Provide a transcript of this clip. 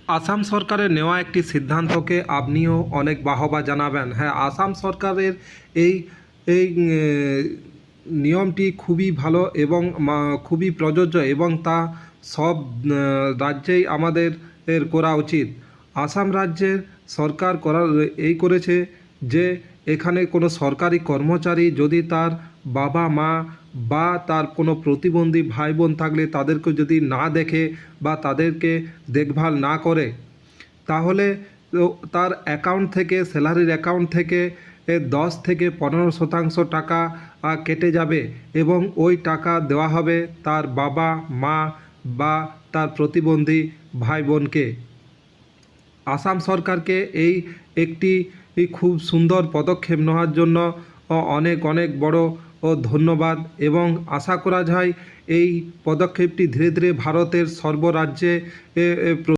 আসাম সরকারের নেওয়া একটি সিদ্ধান্তকে আপনিও অনেক বাহবা জানাবেন। হ্যাঁ, আসাম সরকারের এই এই নিয়মটি খুবই ভালো এবং খুবই প্রযোজ্য এবং তা সব রাজ্যেই আমাদের করা উচিত। আসাম রাজ্যের সরকার করেছে যে এখানে কোনো সরকারি কর্মচারী যদি তার বাবা মা বা তার কোনো প্রতিবন্ধী ভাই বোন থাকলে তাদেরকে যদি না দেখে বা তাদেরকে দেখভাল না করে, তাহলে তার অ্যাকাউন্ট থেকে, স্যালারির অ্যাকাউন্ট থেকে 10 থেকে 15% টাকা কেটে যাবে এবং ওই টাকা দেওয়া হবে তার বাবা মা বা তার প্রতিবন্ধী ভাই বোনকে। আসাম সরকারকে একটি খুব সুন্দর পদক্ষেপ নেওয়ার জন্য অনেক অনেক বড় ধন্যবাদ এবং আশা করা যায় এই পদক্ষেপটি ধীরে ধীরে ভারতের সর্বরাজ্যে